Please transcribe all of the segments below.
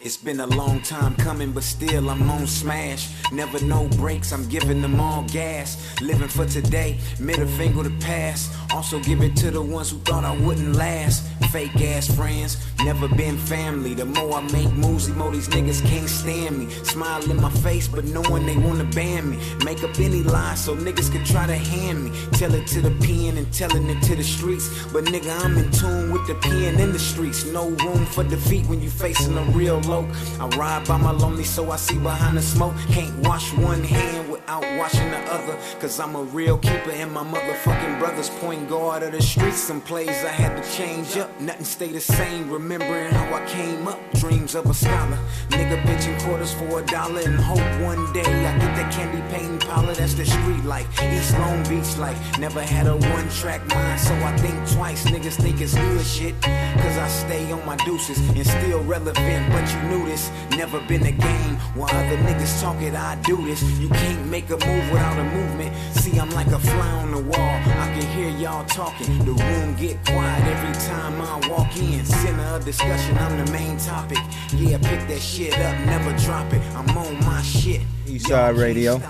It's been a long time coming, but still I'm on smash. Never no breaks, I'm giving them all gas. Living for today, middle finger to pass. Also give it to the ones who thought I wouldn't last. Fake ass friends, never been family. The more I make moves, the more these niggas can't stand me. Smile in my face, but knowing they wanna ban me. Make up any lie so niggas can try to hand me. Tell it to the pen and telling it to the streets. But nigga, I'm in tune with the pen in the streets. No room for defeat when you facing a real low. I ride by my lonely so I see behind the smoke. Can't wash one hand without washing the other. Cause I'm a real keeper and my motherfucking brother's point guard of the streets. Some plays I had to change up, nothing stay the same. Remembering how I came up, dreams of a scholar. Nigga benching quarters for $1 and hope one day I get that candy painting parlor. That's the street life, East Long Beach life. Never had a one-track mind, so I think twice. Niggas think it's good shit, cause I stay on my deuces and still relevant. But you knew this, never been a game. While other niggas talk it, I do this. You can't make a move without a movement. See, I'm like a fly on the wall. I can hear y'all talking. The room get quiet every time I walk in. Center of discussion, I'm the main topic. Yeah, pick that shit up, never drop it. I'm on my shit. Eastside Radio.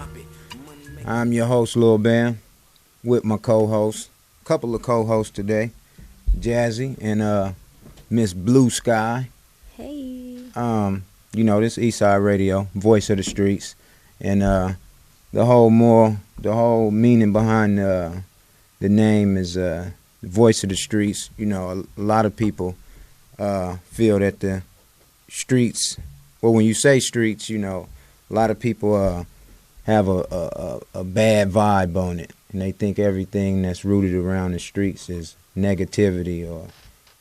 I'm your host, Lil Bam, with my co-host. Couple of co-hosts today, Jazzy and Miss Blue Sky. Hey. You know, this Eastside Radio, voice of the streets, and the whole meaning behind the name is the voice of the streets. You know, a lot of people feel that the streets, well, when you say streets, you know, a lot of people have a bad vibe on it, and they think everything that's rooted around the streets is negativity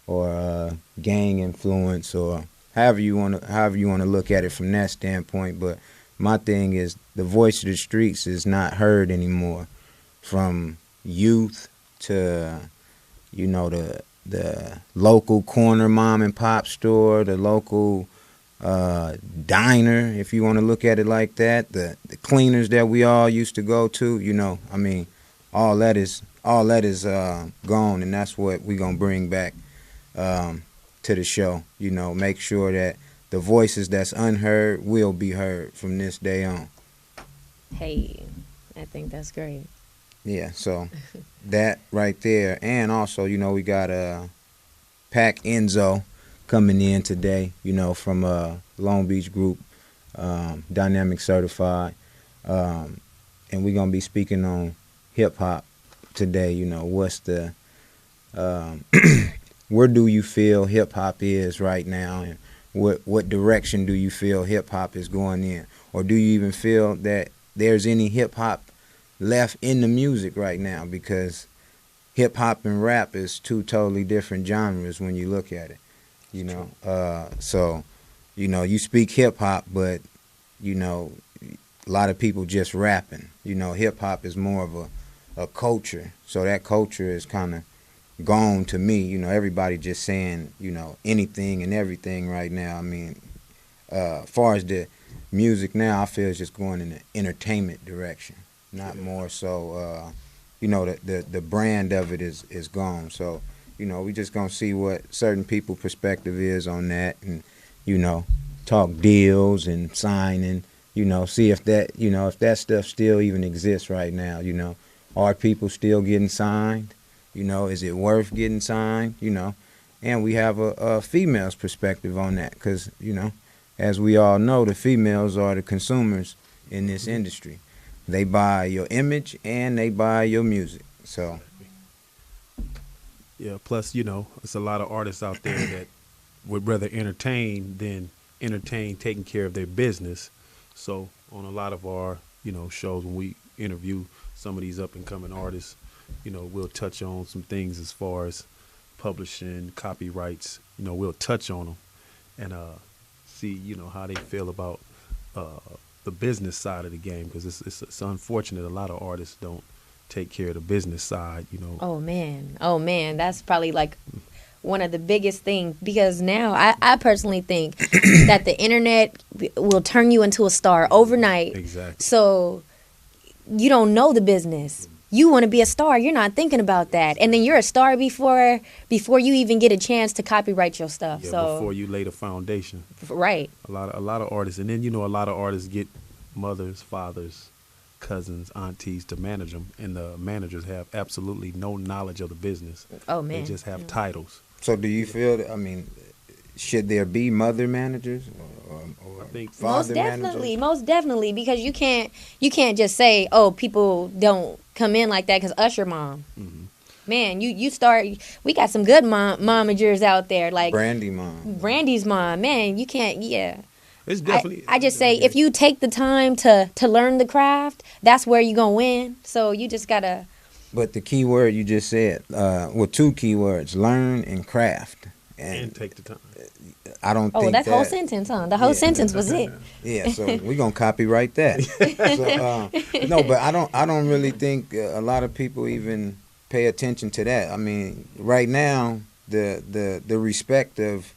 or gang influence or however you want to look at it from that standpoint. But my thing is the voice of the streets is not heard anymore, from youth to, you know, the local corner mom and pop store, the local diner, if you want to look at it like that, the cleaners that we all used to go to. You know, I mean, all that is gone, and that's what we're gonna bring back to the show. You know, make sure that the voices that's unheard will be heard from this day on. Hey, I think that's great. Yeah, so that right there. And also, you know, we got Pac Enzo coming in today, you know, from Long Beach Group, Dynamic Certified. And we're going to be speaking on hip-hop today. You know, what's the where do you feel hip-hop is right now, and what direction do you feel hip-hop is going in? Or do you even feel that there's any hip-hop left in the music right now? Because hip-hop and rap is two totally different genres when you look at it. You know, so, you know, you speak hip-hop, but, you know, a lot of people just rapping. You know, hip-hop is more of a culture, so that culture is kind of gone to me. You know, everybody just saying, you know, anything and everything right now. I mean, as far as the music now, I feel it's just going in the entertainment direction, not more so, you know, the brand of it is gone. So, you know, we just gonna see what certain people's perspective is on that, and, you know, talk deals and signing, you know, see if that, you know, if that stuff still even exists right now. You know, are people still getting signed? You know, is it worth getting signed? You know, and we have a female's perspective on that, because, you know, as we all know, the females are the consumers in this industry. They buy your image and they buy your music. So. Yeah, plus, you know, it's a lot of artists out there that would rather entertain than entertain taking care of their business. So on a lot of our, you know, shows, when we interview some of these up-and-coming artists, you know, we'll touch on some things as far as publishing, copyrights. You know, we'll touch on them and see, you know, how they feel about the business side of the game, because it's unfortunate a lot of artists don't take care of the business side, you know. Oh man, that's probably like one of the biggest things, because now I personally think that the internet will turn you into a star overnight. Exactly. So you don't know the business. you want to be a star. You're not thinking about that, and then you're a star before you even get a chance to copyright your stuff. Yeah, so before you lay the foundation. right. A lot of artists, and then a lot of artists get mothers, fathers, cousins, aunties to manage them, and the managers have absolutely no knowledge of the business. Oh man, they just have titles. So do you feel that, I mean, should there be mother managers or I think father most definitely, because you can't just say, oh, people don't come in like that because Usher mom. Mm-hmm. Man, you start. We got some good momagers out there, like Brandy's mom. Man, you can't. Yeah. It's definitely. I just say if you take the time to learn the craft, that's where you gonna win. So you just gotta. But the key word you just said, two key words: learn and craft, and take the time. I don't. Oh, think that's whole sentence, huh? The whole sentence was it. Yeah, so we're gonna copyright that. So, no, but I don't really think a lot of people even pay attention to that. I mean, right now the respect of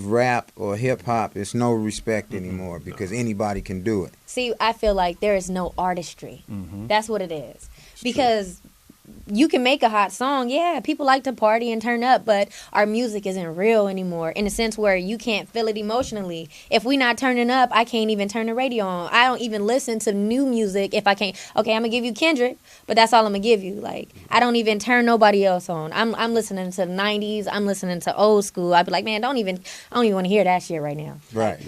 rap or hip hop is no respect anymore because anybody can do it. See, I feel like there is no artistry. Mm-hmm. That's what it is. Because you can make a hot song, yeah, people like to party and turn up, but our music isn't real anymore in a sense where you can't feel it emotionally. If we not turning up, I can't even turn the radio on. I don't even listen to new music if I can't. Okay, I'm gonna give you Kendrick, but that's all I'm gonna give you. Like, I don't even turn nobody else on. I'm listening to the 90s. I'm listening to old school. I'd be like, man, I don't even want to hear that shit right now. Right.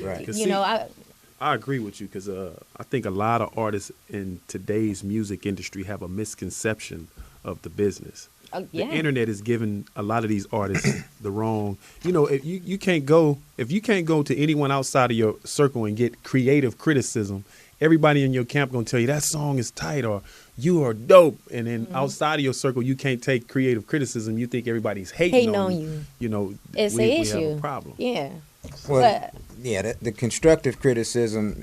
I agree with you because I think a lot of artists in today's music industry have a misconception of the business. Yeah. The internet is giving a lot of these artists the wrong. If you can't go to anyone outside of your circle and get creative criticism, everybody in your camp gonna tell you that song is tight or you are dope. And then outside of your circle, you can't take creative criticism. You think everybody's hating on you. It's we an issue. have a problem. Yeah. Well, the constructive criticism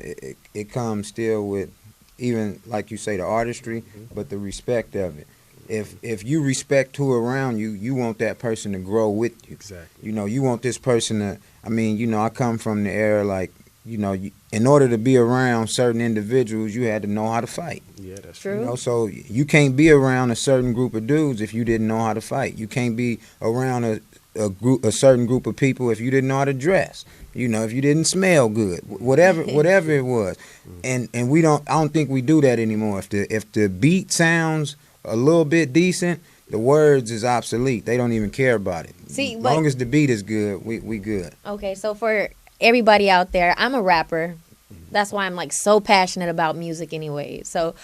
it comes still with, even like you say, the artistry, but the respect of it. If you respect who around you, you want that person to grow with you. Exactly. You want this person to. I mean, I come from the era like, in order to be around certain individuals, you had to know how to fight. Yeah, that's true. So you can't be around a certain group of dudes if you didn't know how to fight. You can't be around a certain group of people if you didn't know how to dress. If you didn't smell good, whatever it was. And I don't think we do that anymore. If the beat sounds a little bit decent, the words is obsolete. They don't even care about it. See, as long as the beat is good, we good. Okay, so for everybody out there, I'm a rapper. That's why I'm like so passionate about music anyway. So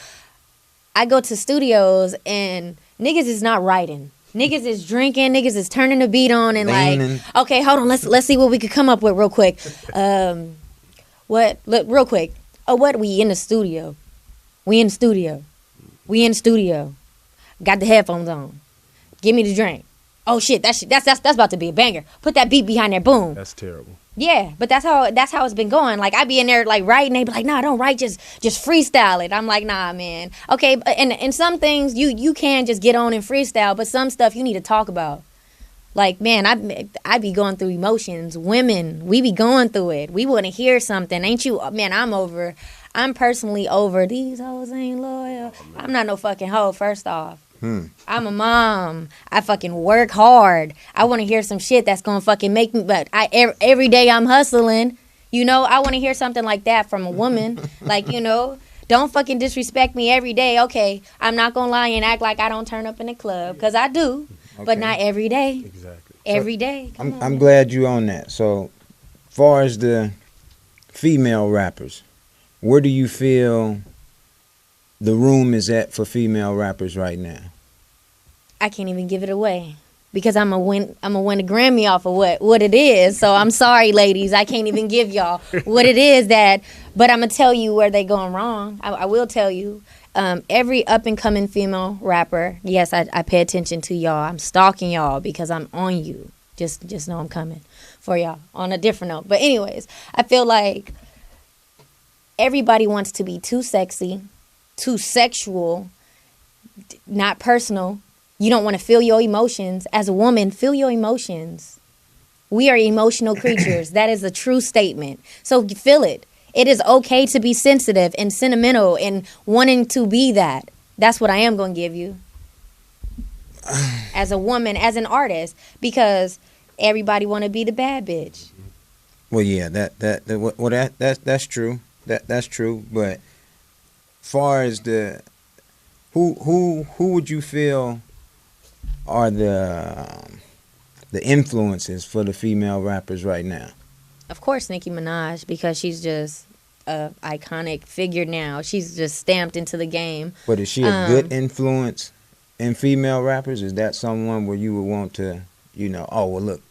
I go to studios and niggas is not writing. Niggas is drinking, niggas is turning the beat on and Leaning. like, okay, hold on, let's see what we could come up with real quick. Real quick. Oh, what? We in the studio. Got the headphones on. Give me the drink. Oh shit, that's about to be a banger. Put that beat behind there, boom. That's terrible. Yeah, but that's how it's been going. Like, I be in there like writing, they be like, nah, don't write, just freestyle it. I'm like, nah, man. Okay, and some things you can just get on and freestyle, but some stuff you need to talk about. Like, man, I be going through emotions. Women, we be going through it. We want to hear something, ain't you? Man, I'm personally over these hoes ain't loyal. I'm not no fucking hoe, first off. I'm a mom. I fucking work hard. I want to hear some shit that's gonna fucking make me. But every day I'm hustling. I want to hear something like that from a woman. Like, don't fucking disrespect me every day. Okay, I'm not gonna lie and act like I don't turn up in the club because I do, but not every day. Exactly. Every day. I'm glad you on that. So, far as the female rappers, where do you feel the room is at for female rappers right now? I can't even give it away because I'm gonna win a Grammy off of what it is. So I'm sorry, ladies, I can't even give y'all what it is but I'm gonna tell you where they going wrong. I will tell you. Every up and coming female rapper, yes, I pay attention to y'all. I'm stalking y'all because I'm on you. Just know I'm coming for y'all on a different note. But anyways, I feel like everybody wants to be too sexy, too sexual, not personal. You don't want to feel your emotions. As a woman, feel your emotions. We are emotional creatures. That is a true statement. So feel it. It is okay to be sensitive and sentimental and wanting to be that. That's what I am gonna give you as a woman, as an artist, because everybody want to be the bad bitch. Well, yeah, that's true. That's true. But far as the who would you feel are the influences for the female rappers right now? Of course, Nicki Minaj, because she's just a iconic figure now. She's just stamped into the game. But is she a good influence in female rappers? Is that someone where you would want to, oh well, look,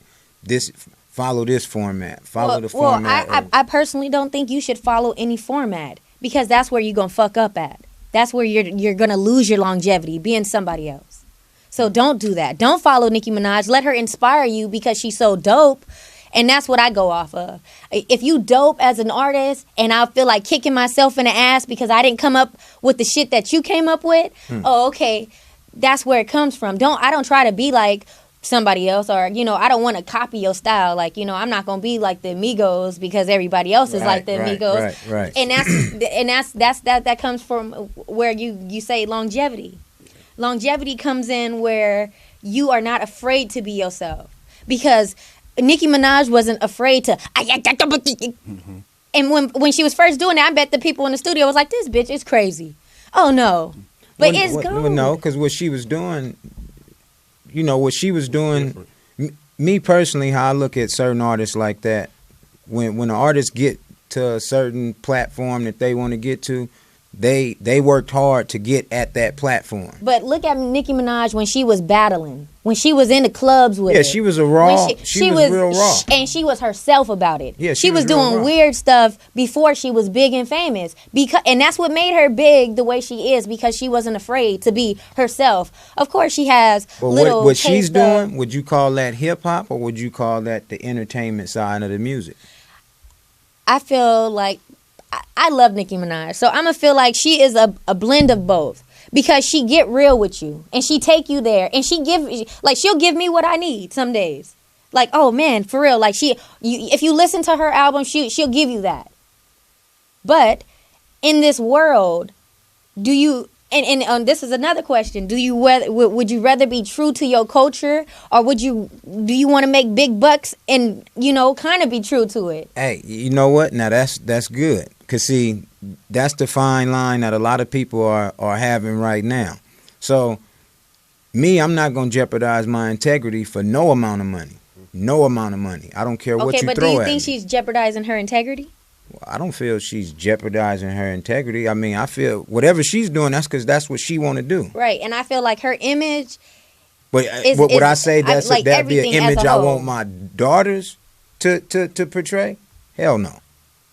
follow this format, follow the format? Well, I personally don't think you should follow any format, because that's where you're gonna fuck up at. That's where you're gonna lose your longevity, being somebody else. So don't do that. Don't follow Nicki Minaj. Let her inspire you, because she's so dope. And that's what I go off of. If you dope as an artist and I feel like kicking myself in the ass because I didn't come up with the shit that you came up with, oh, okay, that's where it comes from. I don't try to be like somebody else, or, I don't want to copy your style. Like, I'm not going to be like the Migos because everybody else is like the Migos. Right. And that comes from where you say longevity. Longevity comes in where you are not afraid to be yourself, because Nicki Minaj wasn't afraid to. And when she was first doing it, I bet the people in the studio was like, "This bitch is crazy." Oh no, but it's gold. No, because what she was doing, me personally, how I look at certain artists like that, when an artist get to a certain platform that they want to get to, they worked hard to get at that platform. But look at Nicki Minaj when she was battling, when she was in the clubs with it. She was a raw. She was real raw, and she was herself about it. Yeah, she was doing weird stuff before she was big and famous. And that's what made her big the way she is, because she wasn't afraid to be herself. Of course, she has little. What she's doing, would you call that hip hop, or would you call that the entertainment side of the music? I feel like I love Nicki Minaj, so I'm gonna feel like she is a blend of both, because she get real with you and she take you there, and she'll give me what I need some days. Like, oh man, for real. Like if you listen to her album, she'll give you that. But in this world, do you? And this is another question. Would you rather be true to your culture, or do you want to make big bucks and kind of be true to it? Hey, you know what? Now that's good, cause see, that's the fine line that a lot of people are having right now. So I'm not gonna jeopardize my integrity for no amount of money. No amount of money. I don't care what you throw at me. Okay, but do you think she's jeopardizing her integrity? Well, I don't feel she's jeopardizing her integrity. I mean, I feel whatever she's doing, that's because that's what she want to do. Right, and I feel like her image. But would I say that'd be an image I want my daughters to portray? Hell no.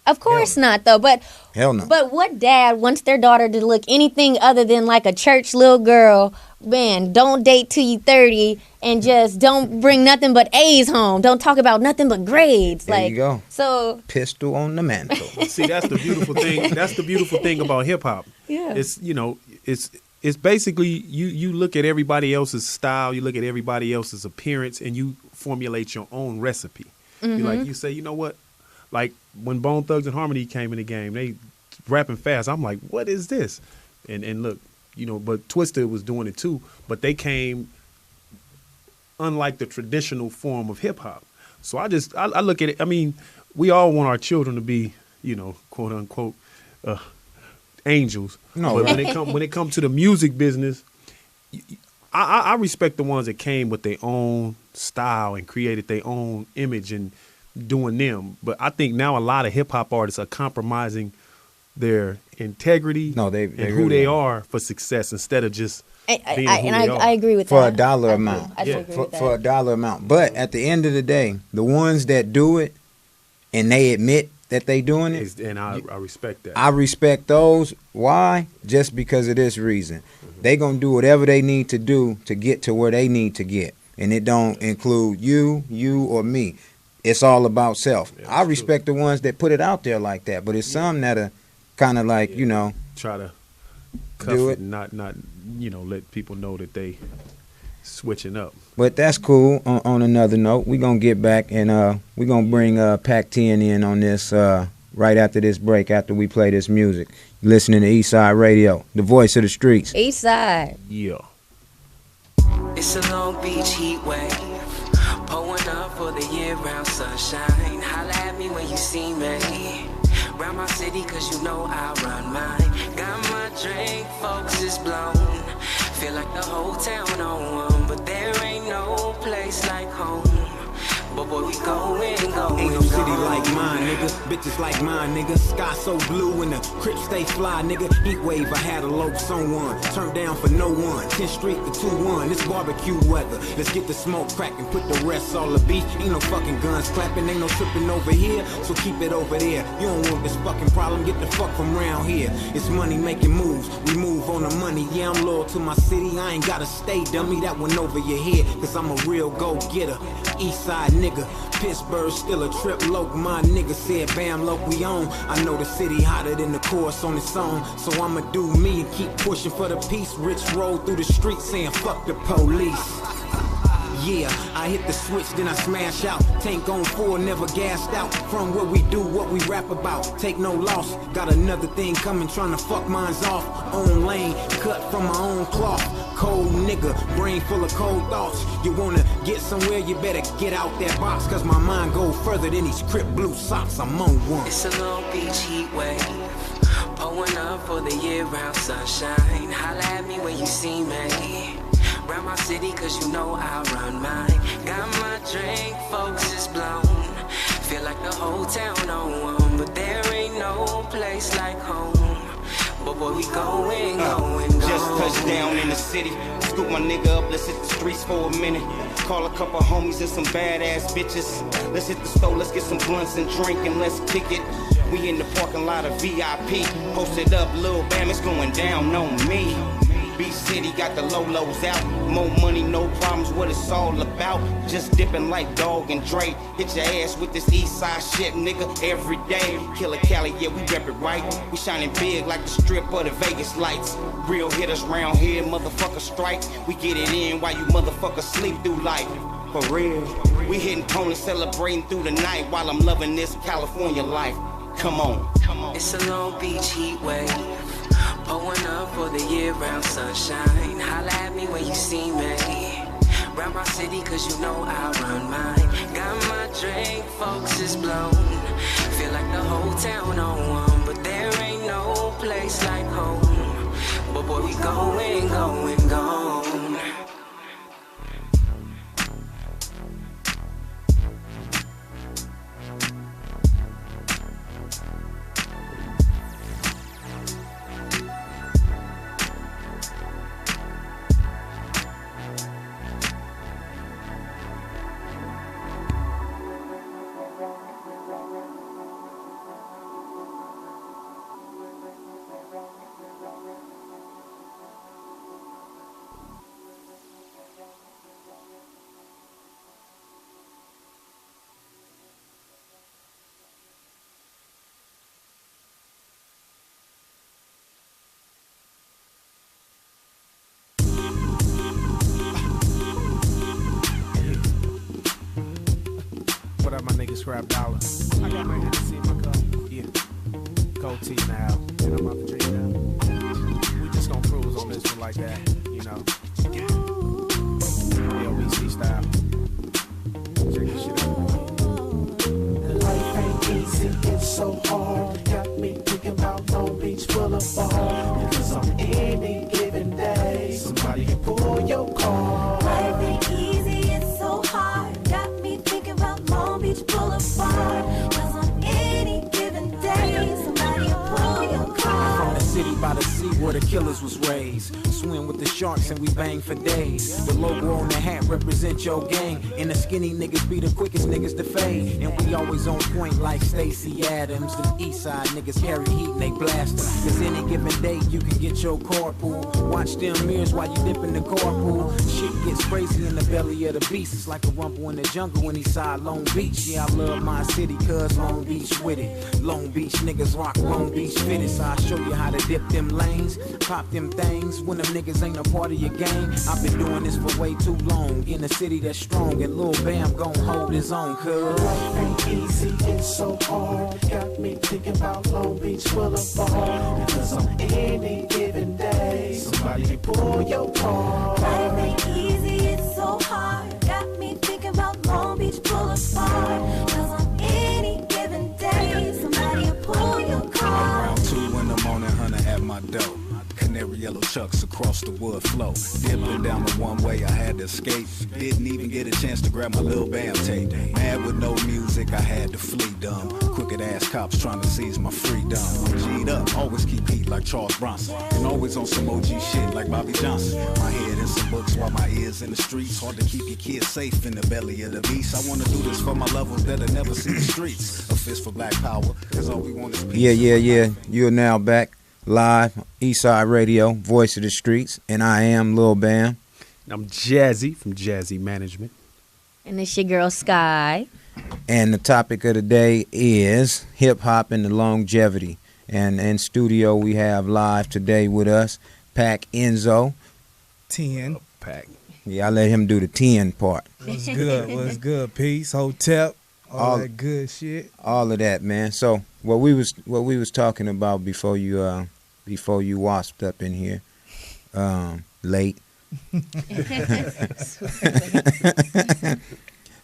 Of course not, though. But hell no. But what dad wants their daughter to look anything other than like a church little girl? Man, don't date till you 30, and just don't bring nothing but A's home. Don't talk about nothing but grades. There you go. So pistol on the mantle. See, that's the beautiful thing. That's the beautiful thing about hip hop. Yeah. It's basically you look at everybody else's style, you look at everybody else's appearance, and you formulate your own recipe. Mm-hmm. You say, you know what? Like when Bone Thugs and Harmony came in the game, they rapping fast. I'm like, what is this? And look, but Twista was doing it too. But they came unlike the traditional form of hip hop. So I look at it. I mean, we all want our children to be, quote unquote, angels. No, but right. when it comes to the music business, I respect the ones that came with their own style and created their own image and doing them. But I think now a lot of hip hop artists are compromising their integrity and who really they are for success, instead of just being who they are. I agree with for that. a dollar amount. I agree with that. For a dollar amount. But at the end of the day, the ones that do it and they admit that they doing it, and I respect that. I respect those. Why? Just because of this reason. Mm-hmm. They gonna do whatever they need to do to get to where they need to get, and it don't include you or me. It's all about self. Yeah, I respect the ones that put it out there like that, but it's some that are kind of like try to cuff it and not let people know that they switching up. But that's cool. On another note, we're gonna get back and we're gonna bring Pac 10 in on this right after this break, after we play this music. You're listening to Eastside Radio, the voice of the streets. Eastside. Yeah. It's a Long Beach heat wave, pulling up for the year-round sunshine. Holla at me when you see me. Round my city, cause you know I run mine. Got my drink, focus is blown. Feel like the whole town on one, but there ain't no place like home. But boy, we going. Ain't no city like mine, nigga. Bitches like mine, nigga. Sky so blue and the Crips stay fly, nigga. Heat wave, I had a low someone. Turned down for no one. 10th Street to 2-1. This barbecue weather. Let's get the smoke cracking. Put the rest all the beach. Ain't no fucking guns clapping. Ain't no tripping over here. So keep it over there. You don't want this fucking problem. Get the fuck from round here. It's money making moves. We move on the money. Yeah, I'm loyal to my city. I ain't gotta stay, dummy. That went over your head. Cause I'm a real go-getter. Eastside nigga. Pittsburgh still a trip local. My nigga said Bam loc we on. I know the city hotter than the chorus on its own. So I'ma do me and keep pushing for the peace. Rich roll through the streets saying fuck the police. Yeah, I hit the switch, then I smash out. Tank on full, never gassed out. From what we do, what we rap about. Take no loss, got another thing coming, trying to fuck mines off. Own lane, cut from my own cloth. Cold nigga, brain full of cold thoughts. You wanna get somewhere, you better get out that box. Cause my mind go further than these Crip blue socks, I'm on one. It's a Long Beach heat wave, pulling up for the year-round sunshine. Holla at me when you see me. Round my city, cause you know I run mine. Got my drink, focus is blown. Feel like the whole town on one, but there ain't no place like home. But boy, we going. Just touched down in the city. Scoop my nigga up, let's hit the streets for a minute. Call a couple homies and some badass bitches. Let's hit the store, let's get some blunts and drink and let's kick it. We in the parking lot of VIP. Posted up, Lil Bam, it's going down on me. Beach City got the low-lows out. More money, no problems, what it's all about. Just dipping like Dog and Dre. Hit your ass with this east side shit, nigga, every day. Killer Cali, yeah, we rep it right. We shining big like the strip of the Vegas lights. Real hitters round here, motherfucker strike. We get it in while you motherfuckers sleep through life. For real. We hitting ponies, celebrating through the night while I'm loving this California life. Come on. It's a Long Beach heat wave, pulling up for the year-round sunshine. Holla at me when you see me. Round my city, cause you know I run mine. Got my drink, focus is blown. Feel like the whole town on one, but there ain't no place like home. But boy, we going. What up, my niggas? Scrap Dollar. I got my Hennessy in my cup. Yeah. Cold tea now. And I'm about to drink that. We just gonna cruise on this one like that, you know. Yeah. LBC style. Check this shit out. Life ain't easy, it's so hard. Got me thinking about Long Beach Boulevard. Because on any given day, somebody can pull your car. Life ain't easy, it's so hard. Got me thinking about Long Beach Boulevard. Cause on any given day, somebody can pull your car. From the city by the sea where the killers was raised. Swim with the sharks and we bang for days. The logo on the hat represent your gang. And the skinny niggas be the quickest niggas to fade. And we always on point like Stacey Adams. The east side niggas carry heat and they blast them. Cause any given day you can get your carpool. Watch them mirrors while you dip in the carpool. Shit gets crazy in the belly of the beast. It's like a rumble in the jungle when east side Long Beach. Yeah, I love my city cause Long Beach with it. Long Beach niggas rock Long Beach fitted. So I show you how to dip them lanes. things, pop them things when them niggas ain't a part of your game. I've been doing this for way too long, in a city that's strong, and Lil Bam gon' hold his own, cuz. Life ain't easy, it's so hard. Got me thinking about Long Beach Boulevard. Because on any given day, somebody can pull your car. Life ain't easy, it's so hard. Got me thinking about Long Beach Boulevard. Cause on any given day, somebody will pull your car. Around 2 in the morning, hunter at my door. Canary yellow chucks across the wood flow. Dipping down the one way, I had to escape. Didn't even get a chance to grab my Lil Bam tape. Mad with no music, I had to flee dumb. Crooked ass cops trying to seize my freedom. G'd up, always keep heat like Charles Bronson. And always on some OG shit like Bobby Johnson. My head in some books while my ears in the streets. Hard to keep your kids safe in the belly of the beast. I wanna do this for my lovers that'll never see the streets. A fist for black power, cause all we want is peace. Yeah. You're now back live, Eastside Radio, voice of the streets, and I am Lil Bam. I'm Jazzy from Jazzy Management. And it's your girl Sky. And the topic of the day is hip-hop and the longevity. And in studio we have live today with us, Pac Enzo. 10. Pac. Yeah, I let him do the 10 part. What's good? What's good? Peace, Hotep, all that good shit. All of that, man. So what we was talking about before you wasped up in here, late,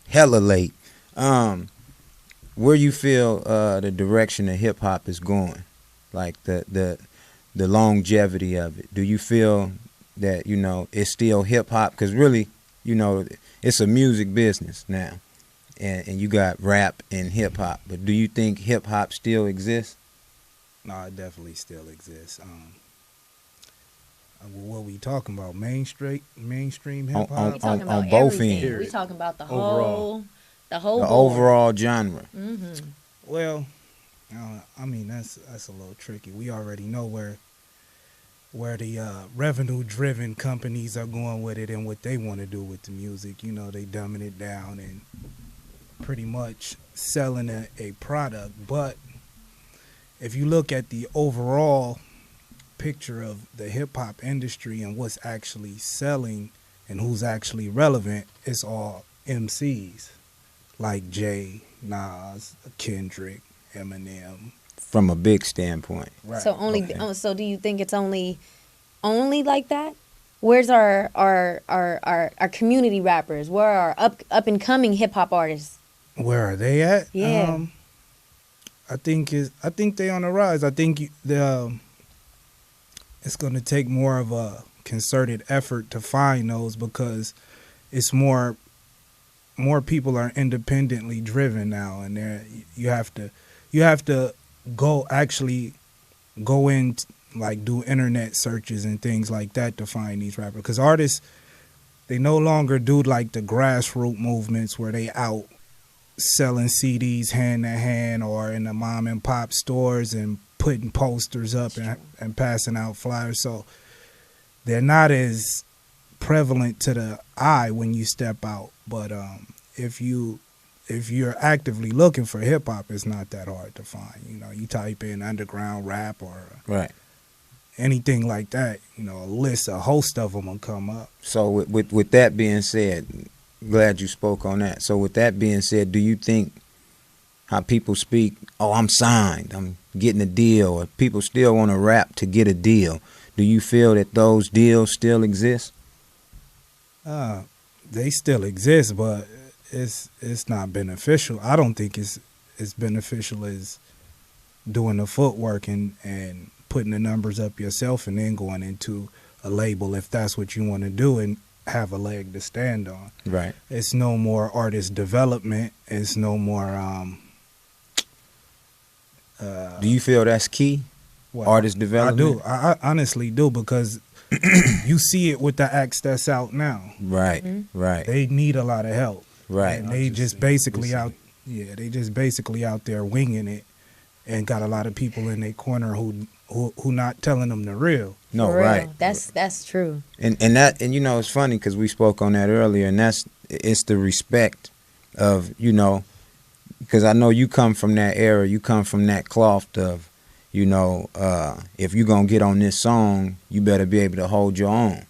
hella late. Where you feel the direction of hip hop is going, like the longevity of it? Do you feel that it's still hip hop? Because really, it's a music business now, and you got rap and hip hop. But do you think hip hop still exists? No, it definitely still exists. What we talking about? Mainstream hip hop. We talking about on both everything. ends. We talking about the Overall. the whole The board. overall genre. Mm-hmm. Well, I mean that's a little tricky. We already know where the revenue-driven companies are going with it and what they want to do with the music. They dumbing it down and pretty much selling a product. But if you look at the overall picture of the hip-hop industry and what's actually selling and who's actually relevant, it's all MCs like Jay, Nas, Kendrick, Eminem. From a big standpoint. Right. So only. Okay. So do you think it's only like that? Where's our community rappers? Where are up and coming hip hop artists? Where are they at? Yeah. I think they on the rise. I think it's going to take more of a concerted effort to find those, because it's more people are independently driven now, and you have to go in, like, do internet searches and things like that to find these rappers, because artists, they no longer do like the grassroots movements where they out selling CDs hand to hand or in the mom and pop stores and putting posters up and passing out flyers. So they're not as prevalent to the eye when you step out. But if you're actively looking for hip hop, it's not that hard to find. You type in underground rap or Right. anything like that, a host of them will come up. So with that being said, glad you spoke on that. So with that being said, do you think how people speak, oh, I'm signed, I'm getting a deal, or people still want to rap to get a deal, do you feel that those deals still exist? They still exist, but it's not beneficial. I don't think it's as beneficial as doing the footwork and putting the numbers up yourself and then going into a label if that's what you want to do and have a leg to stand on. Right. It's no more artist development. It's no more. Do you feel that's key? What? Artist development? I honestly do, because you see it with the acts that's out now. Right. Right. They need a lot of help. Right. And they just basically out. Yeah, they just basically out there winging it, and got a lot of people in their corner who not telling them the real. No, For real. right. That's true. And it's funny because we spoke on that earlier, and it's the respect of, because I know you come from that era, you come from that cloth of, if you're gonna get on this song, you better be able to hold your own.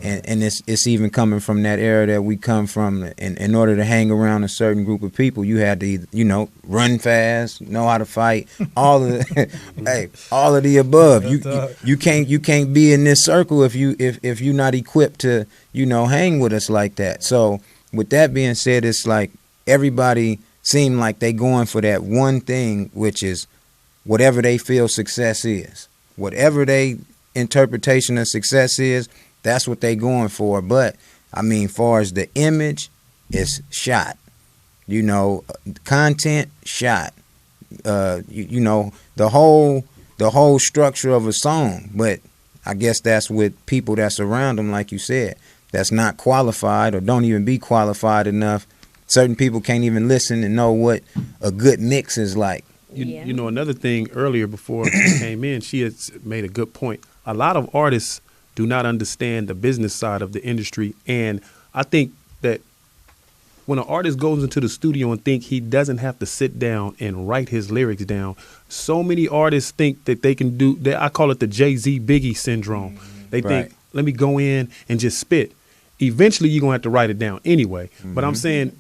And it's even coming from that era that we come from. In order to hang around a certain group of people, you had to either, run fast, know how to fight, all of all of the above. You can't be in this circle if you're not equipped to hang with us like that. So with that being said, it's like everybody seem like they going for that one thing, which is whatever they feel success is, whatever they interpretation of success is. That's what they going for. But I mean, far as the image, it's shot. Content shot. The whole structure of a song. But I guess that's with people that's around them, like you said, that's not qualified or don't even be qualified enough. Certain people can't even listen and know what a good mix is like. Another thing earlier before she came in, she had made a good point. A lot of artists do not understand the business side of the industry. And I think that when an artist goes into the studio and think he doesn't have to sit down and write his lyrics down, so many artists think that they can do that. I call it the Jay-Z Biggie syndrome. They think, let me go in and just spit. Eventually, you're going to have to write it down anyway. But I'm saying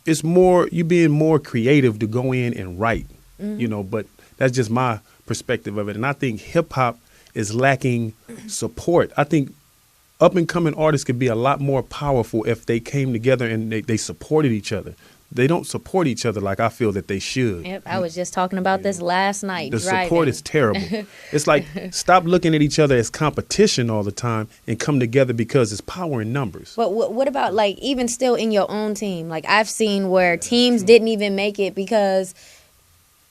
it's more, you being more creative to go in and write, but that's just my perspective of it. And I think hip hop is lacking support. I think up and coming artists could be a lot more powerful if they came together and they supported each other. They don't support each other like I feel that they should. Yep, I was just talking about this last night. The support is terrible. It's like, stop looking at each other as competition all the time and come together because it's power in numbers. But what about, like, even still in your own team? Like, I've seen where teams didn't even make it because,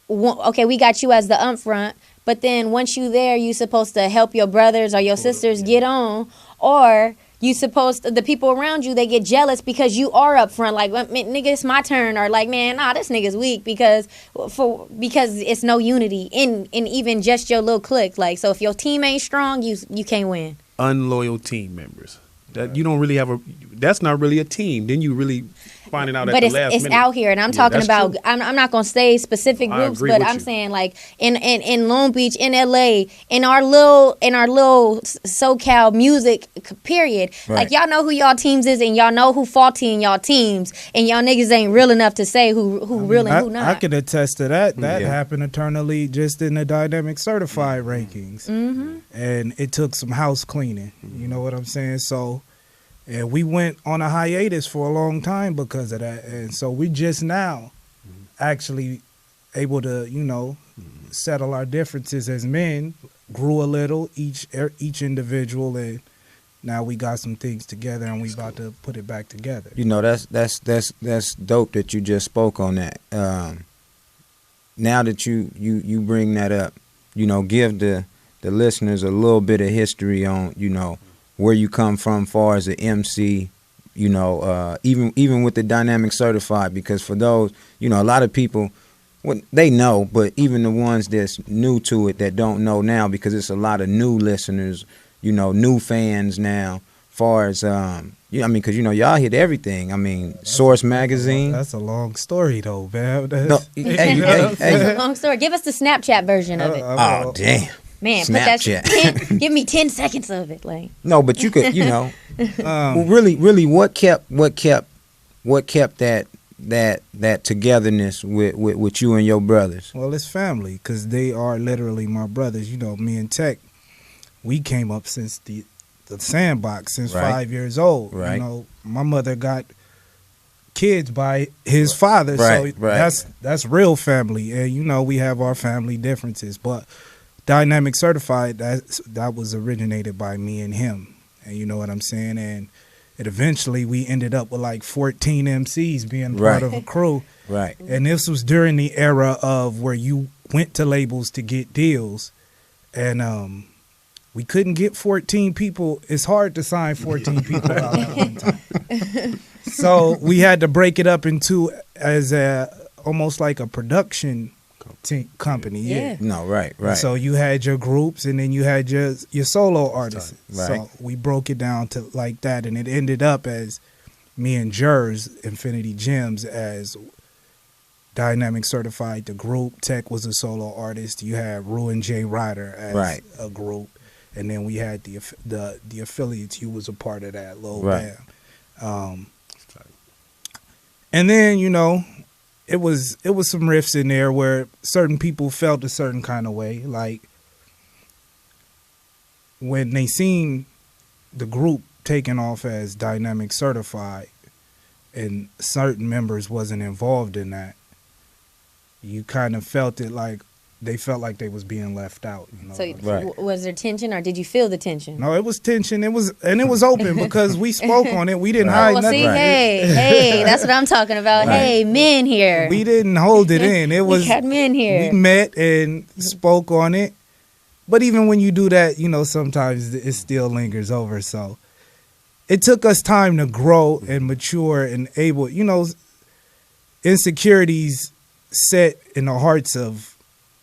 okay, we got you as the upfront, but then once you there, you supposed to help your brothers or your sisters get on, or you supposed to, the people around you, they get jealous because you are up front. Like, nigga, it's my turn. Or like, man, nah, this nigga's weak because it's no unity in even just your little clique. Like, so if your team ain't strong, you can't win. Unloyal team members. That you don't really have that's not really a team. Then you really finding out but at the last minute. But it's out here, and I'm talking about. I'm not gonna say specific groups, but I'm saying like in Long Beach, in LA, in our little SoCal music period. Right. Like, y'all know who y'all teams is, and y'all know who faulty in y'all teams, and y'all niggas ain't real enough to say who real and who not. I could attest to that. That happened eternally just in the Dynamic Certified rankings, and it took some house cleaning. You know what I'm saying? So. And we went on a hiatus for a long time because of that. And so we just now actually able to, settle our differences as men, grew a little, each individual, and now we got some things together and we about to put it back together. That's dope that you just spoke on that. Now that you bring that up, give the listeners a little bit of history on, where you come from far as an MC, even with the Dynamic Certified, because for those, a lot of people, they know, but even the ones that's new to it that don't know now, because it's a lot of new listeners, new fans now, far as, because, y'all hit everything. I mean, Source Magazine. That's a long story, though, man. No, hey. It's a long story. Give us the Snapchat version of it. Oh, damn. Man, Snapchat. Give me 10 seconds of it, like. No, but you could, well, really, what kept that togetherness with you and your brothers? Well, it's family, because they are literally my brothers. Me and Tech, we came up since the Sandbox since 5 years old. Right. My mother got kids by his father, so that's real family, and we have our family differences, but. Dynamic Certified, that was originated by me and him, and you know what I'm saying? And it eventually, we ended up with like 14 MCs being part of a crew. Right. And this was during the era of where you went to labels to get deals, and we couldn't get 14 people. It's hard to sign 14 people out at one time. So we had to break it up into as almost like a production company. No, right. So you had your groups, and then you had your solo artists. Right. So we broke it down to like that, and it ended up as me and Jers, Infinity Gems, as Dynamic Certified, the group. Tech was a solo artist. You had Rue and J Ryder as a group, and then we had the affiliates. You was a part of that, Lil Bam. And then it was some riffs in there where certain people felt a certain kind of way, like when they seen the group taking off as Dynamic Certified, and certain members wasn't involved in that. You kind of felt it like they felt like they was being left out. So was there tension, or did you feel the tension? No, it was tension. It was open because we spoke on it. We didn't hide nothing. See, hey, that's what I'm talking about. Right. Hey, men here. We didn't hold it in. It was we had men here. We met and spoke on it. But even when you do that, sometimes it still lingers over. So it took us time to grow and mature and able. Insecurities set in the hearts of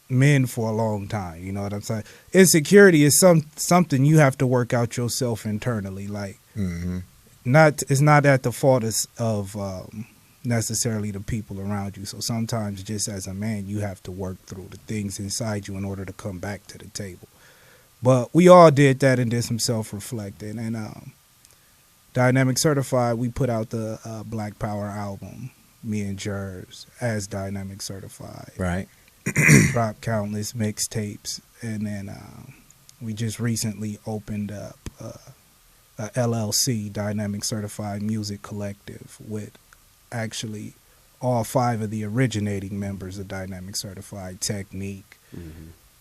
men for a long time. You know what I'm saying? Insecurity is something you have to work out yourself internally. Like, it's not at the fault of necessarily the people around you. So sometimes, just as a man, you have to work through the things inside you in order to come back to the table. But we all did that and did some self-reflecting. And Dynamic Certified, we put out the Black Power album, me and Jers, as Dynamic Certified. Right. Dropped countless mixtapes. And then we just recently opened up a LLC, Dynamic Certified Music Collective, with actually all 5 of the originating members of Dynamic Certified: Technique,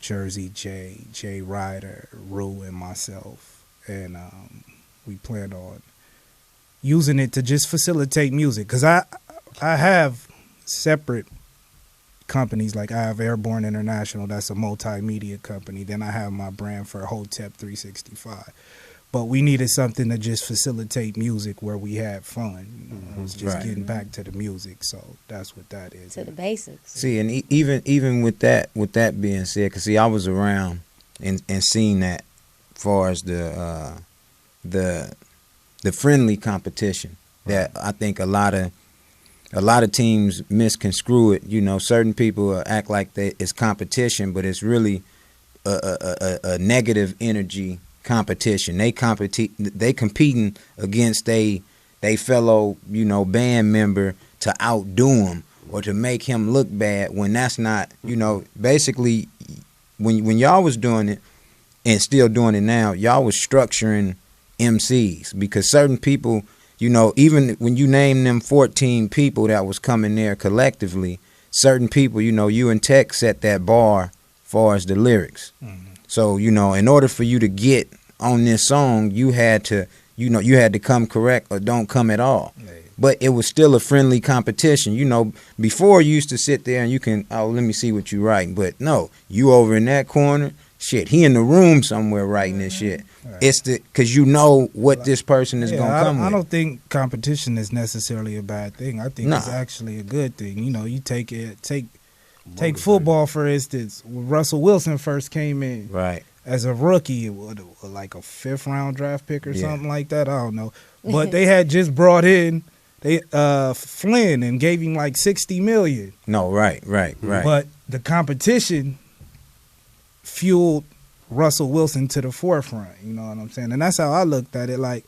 Jersey J Ryder, Rue, and myself. And we plan on using it to just facilitate music, because I have separate companies. Like, I have Airborne International, that's a multimedia company. Then I have my brand for Hotep 365. But we needed something to just facilitate music where we had fun. It was just getting back to the music. So that's what that is. To the basics. See, and even with that being said, because I was around and seen that, as far as the friendly competition, that I think a lot of teams misconstrue it. Certain people act like it's competition, but it's really a negative energy competition. They competing against they fellow band member to outdo him or to make him look bad, when that's not, basically when y'all was doing it and still doing it now, y'all was structuring MCs, because certain people, even when you name them 14 people that was coming there collectively, certain people, you and Tech set that bar as far as the lyrics. So, in order for you to get on this song, you had to come correct or don't come at all. But it was still a friendly competition. Before you used to sit there and you can, let me see what you writing. But no, you over in that corner, shit, he in the room somewhere writing this shit. It's because what this person is going to come with. I don't think competition is necessarily a bad thing. I think it's actually a good thing. You take football, for instance. When Russell Wilson first came in. Right. As a rookie, like a 5th round draft pick or something like that. I don't know. But they had just brought in Flynn and gave him like $60 million. No, right. But the competition fueled Russell Wilson to the forefront. You know what I'm saying? And that's how I looked at it. Like,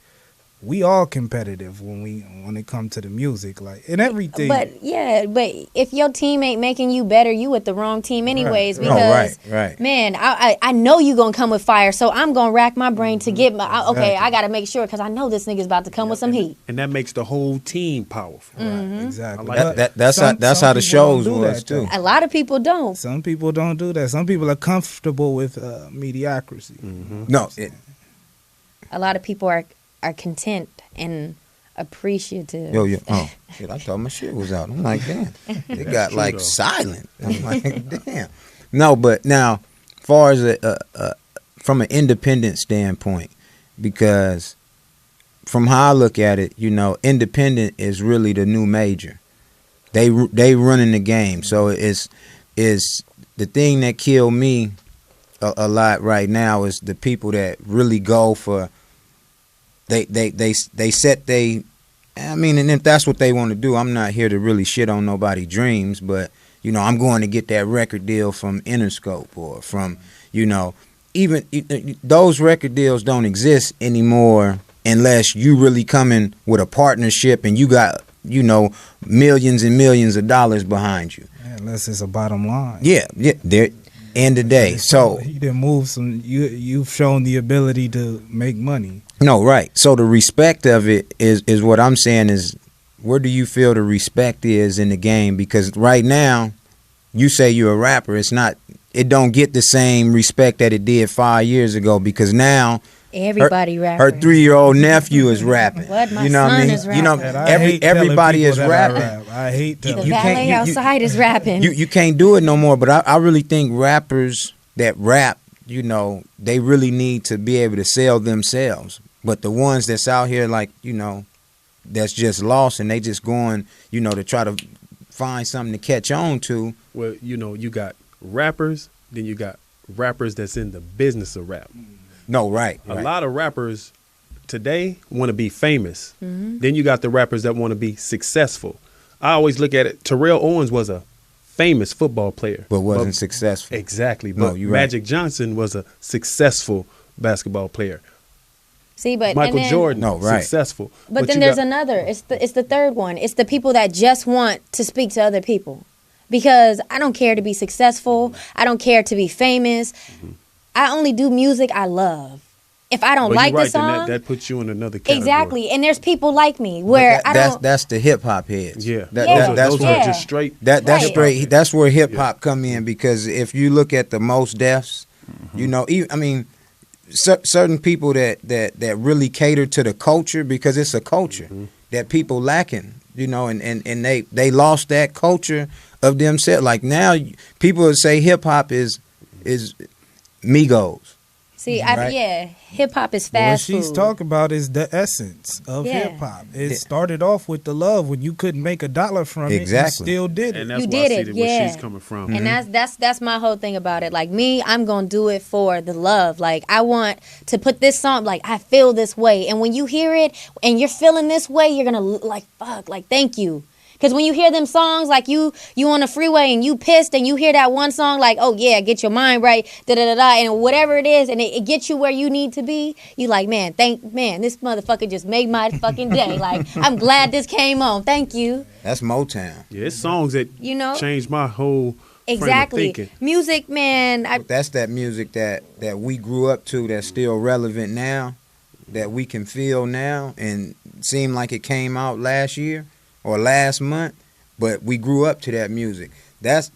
we all competitive when it comes to the music, like, and everything. But if your team ain't making you better, you with the wrong team anyways. Because man, I know you gonna come with fire, so I'm gonna rack my brain to get my. I gotta make sure, because I know this nigga's about to come with some heat. And that makes the whole team powerful. Exactly. I like that's how the shows was too. A lot of people don't. Some people don't do that. Some people are comfortable with mediocrity. No, a lot of people are content and appreciative. Oh, shit, I thought my shit was out. I'm like, damn. It got like silent. I'm like, damn. No, but now, as far as from an independent standpoint, because from how I look at it, independent is really the new major. They running the game. So it's the thing that killed me a lot right now is the people that really go for. They set and if that's what they want to do, I'm not here to really shit on nobody's dreams, but I'm going to get that record deal from Interscope or from, even those record deals don't exist anymore unless you really come in with a partnership and you got, millions and millions of dollars behind you. Yeah, unless it's a bottom line. Yeah. There, end of day. So you didn't move some. You've shown the ability to make money. No, right. So the respect of it is what I'm saying is, where do you feel the respect is in the game? Because right now, you say you're a rapper. It don't get the same respect that it did 5 years ago, because now everybody rapping. Her 3-year-old nephew is rapping. What? My you know son what I mean? is rapping. Everybody is rapping. I hate the telling valet outside is rapping. You can't do it no more. But I really think rappers that rap, they really need to be able to sell themselves. But the ones that's out here like, that's just lost and they just going, to try to find something to catch on to. Well, you got rappers, then you got rappers that's in the business of rap. No, right. A lot of rappers today want to be famous. Mm-hmm. Then you got the rappers that want to be successful. I always look at it. Terrell Owens was a famous football player. But wasn't successful. Exactly. No, but you're Magic right. Johnson was a successful basketball player. See, but Michael Jordan, successful. But then there's another. It's the third one. It's the people that just want to speak to other people. Because I don't care to be successful. I don't care to be famous. Mm-hmm. I only do music I love. If I don't like the song, that puts you in another category. Exactly. And there's people like me where that's the hip hop heads. Yeah. Those are just straight. That's straight. That's where hip hop come in, because if you look at the most deaths, certain people that really cater to the culture, because it's a culture that people lacking, and they lost that culture of themselves. Like now, people would say hip hop is Migos. See, hip hop is fast food. What she's talking about is the essence of hip hop. It started off with the love when you couldn't make $1 from it. You still did it. And that's where I see where she's coming from. And that's my whole thing about it. Like me, I'm gonna do it for the love. Like I want to put this song. Like I feel this way, and when you hear it and you're feeling this way, you're gonna like fuck. Like thank you. Because when you hear them songs, like you on the freeway and you pissed and you hear that one song, like, oh, yeah, get your mind right, da-da-da-da, and whatever it is, and it gets you where you need to be, you like, man, this motherfucker just made my fucking day. Like, I'm glad this came on. Thank you. That's Motown. Yeah, it's songs that changed my whole exactly. frame of thinking. Music, man. That's that music that we grew up to that's still relevant now, that we can feel now, and seem like it came out last year or last month, but we grew up to that music. That's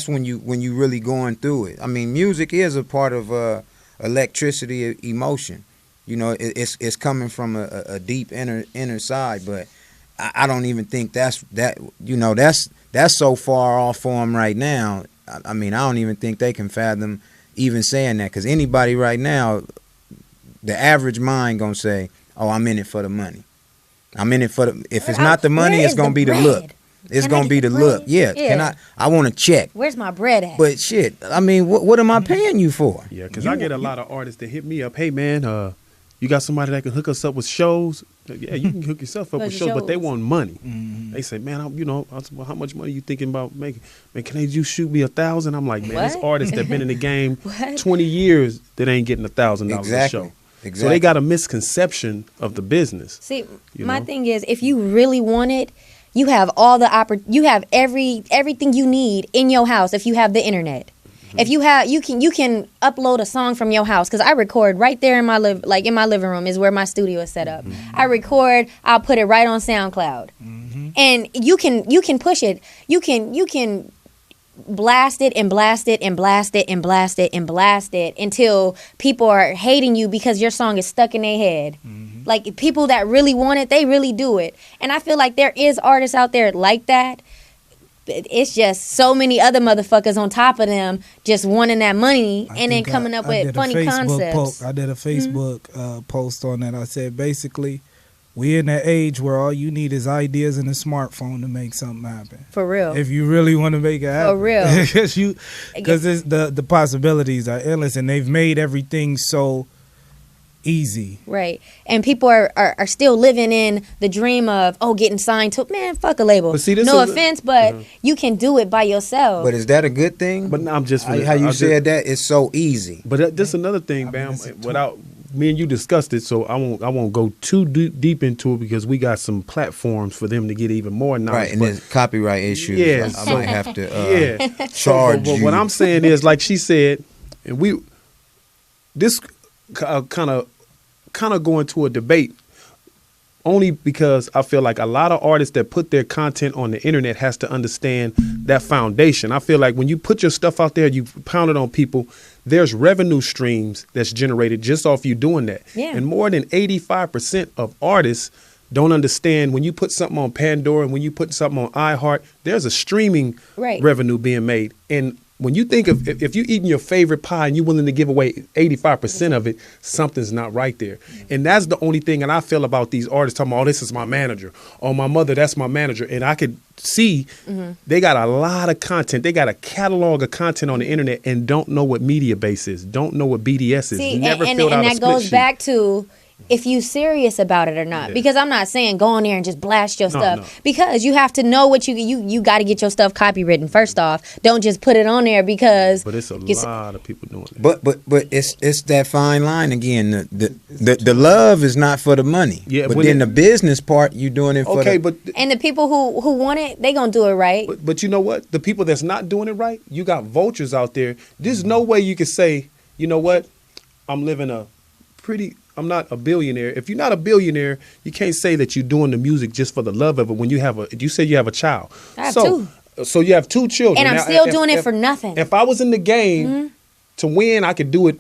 when you really going through it. I mean, music is a part of electricity, emotion. It's coming from a deep inner side, but I don't even think that's so far off for them right now. I mean, I don't even think they can fathom even saying that, because anybody right now, the average mind gonna say, "Oh, I'm in it for the money. I'm in it for the." If it's not the money, it's gonna be the look. It's gonna be the look. Yeah. Can I want to check. Where's my bread at? But shit, I mean, what am I paying you for? Yeah, because I get a lot of artists that hit me up. Hey man, you got somebody that can hook us up with shows? Yeah, you can hook yourself up with shows, but they want money. Mm-hmm. They say, man, how much money you thinking about making? Man, can you shoot me 1,000? I'm like, man, there's artists that been in the game 20 years that ain't getting $1,000 a show. Exactly. So they got a misconception of the business. See, my thing is, if you really want it, you have all the you have everything you need in your house if you have the internet. Mm-hmm. If you have, you can upload a song from your house, because I record right there in my in my living room is where my studio is set up. Mm-hmm. I record, I'll put it right on SoundCloud, and you can push it. You can blast it and blast it and blast it and blast it and blast it until people are hating you because your song is stuck in their head. Mm-hmm. Like people that really want it, they really do it. And I feel like there is artists out there like that. It's just so many other motherfuckers on top of them just wanting that money and then coming up with funny concepts. I did a Facebook post on that. I said basically, we in that age where all you need is ideas and a smartphone to make something happen. For real. If you really want to make it happen. For real. Because the possibilities are endless, and they've made everything so easy. Right. And people are still living in the dream of, getting signed to, man, fuck a label. But see, this no is offense, but you can do it by yourself. But is that a good thing? But I'm just how you said that it's so easy. But this another thing, Bam. Without me and you discussed it, so I won't go too deep into it because we got some platforms for them to get even more knowledge. Right, and there's copyright issues. Yeah, I might have to charge but you. what I'm saying is, like she said, and this kind of go into a debate only because I feel like a lot of artists that put their content on the internet has to understand that foundation. I feel like when you put your stuff out there, you pound it on people, there's revenue streams that's generated just off you doing that. Yeah. And more than 85% of artists don't understand when you put something on Pandora and when you put something on iHeart, there's a streaming revenue being made. And when you think of if you're eating your favorite pie and you're willing to give away 85% of it, something's not right there. And that's the only thing that I feel about these artists talking about, this is my manager. Or my mother, that's my manager. And I could see they got a lot of content. They got a catalog of content on the internet and don't know what media base is, don't know what BDS is. See, never and filled out a that split goes sheet. back to if you serious about it or not. Yeah. Because I'm not saying go on there and just blast your stuff. no. Because you have to know what you got to get your stuff copywritten first off. Don't just put it on there because. But it's a lot of people doing that. But it's that fine line again. The love is not for the money. Yeah, but when then the business part, you doing it for and the people who want it, they gonna do it right. But you know what? The people that's not doing it right, you got vultures out there. There's no way you can say, you know what? I'm not a billionaire. If you're not a billionaire, you can't say that you're doing the music just for the love of it when you say you have a child. I have two. So you have two children. And I'm still doing it for nothing. If I was in the game to win, I could do it.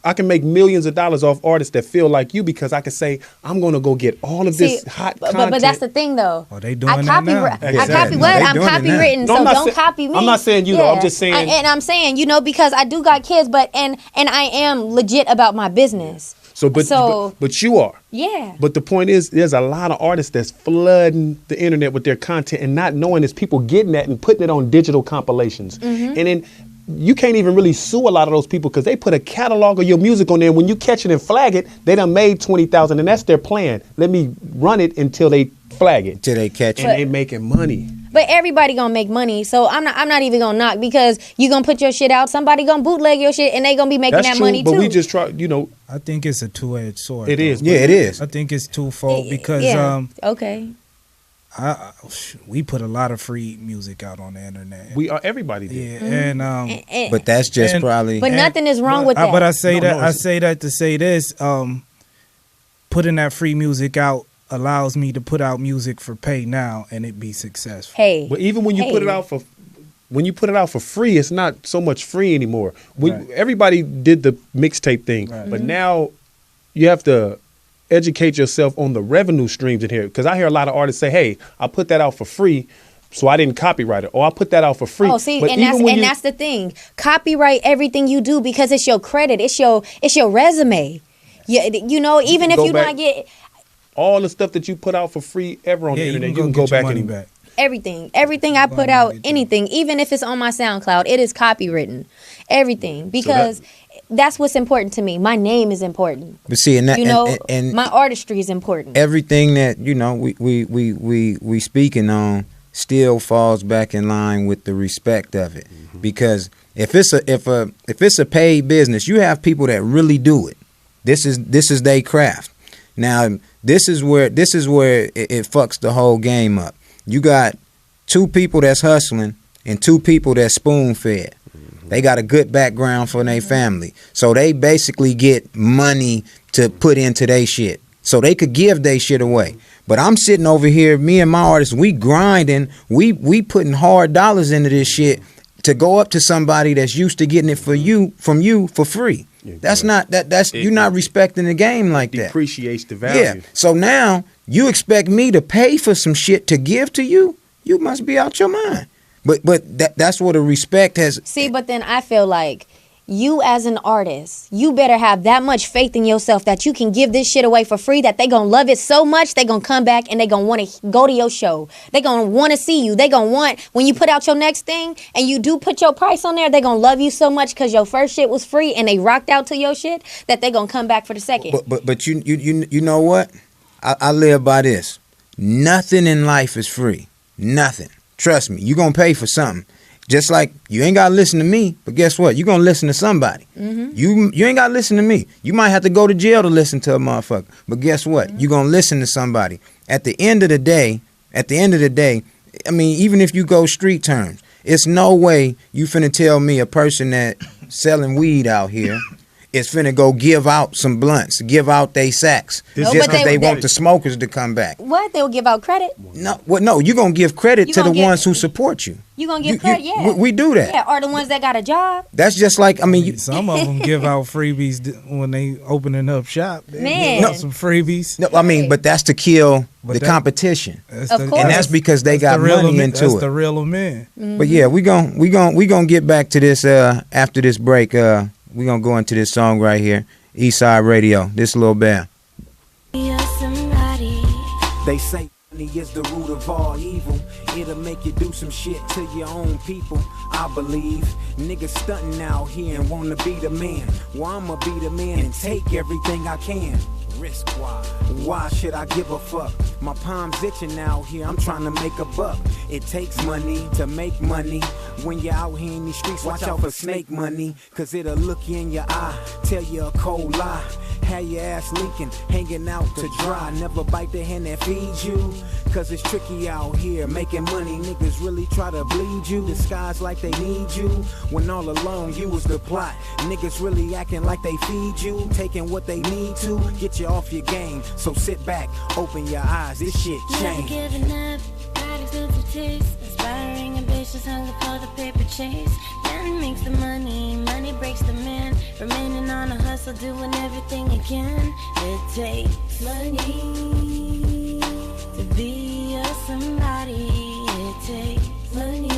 I can make millions of dollars off artists that feel like you because I can say, I'm going to go get all of this hot content. But that's the thing, though. Oh, they doing that now. I'm copywritten, so don't copy me. I'm not saying you, though. I'm just saying. And I'm saying, because I do got kids, and I am legit about my business. But you are. Yeah. But the point is, there's a lot of artists that's flooding the internet with their content and not knowing there's people getting that and putting it on digital compilations. And then you can't even really sue a lot of those people because they put a catalog of your music on there. When you catch it and flag it, they done made 20,000, and that's their plan. Let me run it until they flag it. Till they catch it. And they making money. But everybody gonna make money, so I'm not even gonna knock because you gonna put your shit out. Somebody gonna bootleg your shit, and they gonna be making that money too. But we just try, I think it's a two-edged sword. It is. Yeah, it is. I think it's twofold because okay. We put a lot of free music out on the internet. Everybody did. Yeah, and but that's just probably. But nothing is wrong with that. But I say that to say this: putting that free music out allows me to put out music for pay now and it be successful. Hey, but even when you put it out for free, it's not so much free anymore. Everybody did the mixtape thing, but now you have to educate yourself on the revenue streams in here. Because I hear a lot of artists say, "Hey, I put that out for free, so I didn't copyright it," or "I put that out for free." Oh, see, but that's the thing. Copyright everything you do because it's your credit. It's your resume. Yeah, even if you not get all the stuff that you put out for free ever on the internet, you can go back and back. Everything I put out, anything, even if it's on my SoundCloud, it is copywritten. Everything, because that's what's important to me. My name is important. But see, and my artistry is important. Everything that we speaking on still falls back in line with the respect of it, because if it's a paid business, you have people that really do it. This is their craft. Now, this is where it fucks the whole game up. You got two people that's hustling and two people that's spoon fed. They got a good background for their family, so they basically get money to put into their shit, so they could give their shit away. But I'm sitting over here, me and my artists, we grinding, we putting hard dollars into this shit to go up to somebody that's used to getting it from you for free. Yeah, that's you're not respecting the game like that. Depreciates the value. Yeah. So now you expect me to pay for some shit to give to you? You must be out your mind. But that's what a respect has. See, but then I feel like you as an artist, you better have that much faith in yourself that you can give this shit away for free, that they gonna love it so much they gonna come back and they gonna want to go to your show. They gonna want to see you. They gonna want, when you put out your next thing and you do put your price on there, they gonna love you so much because your first shit was free and they rocked out to your shit that they gonna come back for the second. But you know what? I live by this. Nothing in life is free. Nothing. Trust me. You gonna pay for something. Just like you ain't gotta listen to me, but guess what? You gonna listen to somebody. You ain't gotta listen to me. You might have to go to jail to listen to a motherfucker. But guess what? You gonna listen to somebody. At the end of the day, I mean, even if you go street terms, it's no way you finna tell me a person that selling weed out here is finna go give out some blunts, give out they sacks, just because they want the smokers to come back. What? They will give out credit? No, you're gonna give credit to the ones who support you. You gonna give credit? Yeah. We do that. Yeah, or the ones that got a job. That's just like, I mean, some of them give out freebies when they opening up shop. They give out some freebies. No, I mean, but that's to kill the competition. Of course. And that's because they got money into that's it. the real men. But yeah, we gonna get back to this after this break. We gonna go into this song right here, Eastside Radio. This Lil Bam. They say money is the root of all evil. It'll make you do some shit to your own people. I believe niggas stunting out here and wanna be the man. Well, I'ma be the man and take everything I can. Risk why should I give a fuck? My palms itching out here, I'm trying to make a buck. It takes money to make money. When you're out here in these streets, watch out for snake money. Cause it'll look you in your eye, tell you a cold lie. Have your ass leaking, hanging out to dry. Never bite the hand that feeds you. Cause it's tricky out here, making money. Niggas really try to bleed you, disguise like they need you. When all along you was the plot. Niggas really acting like they feed you, taking what they need to get you off your game. So sit back, open your eyes, this shit changed. Never giving up, got expensive taste. Aspiring, ambitious, hunger for the paper chase. Man makes the money, money breaks the man. Remaining on a hustle, doing everything you can. It takes money to be a somebody. It takes money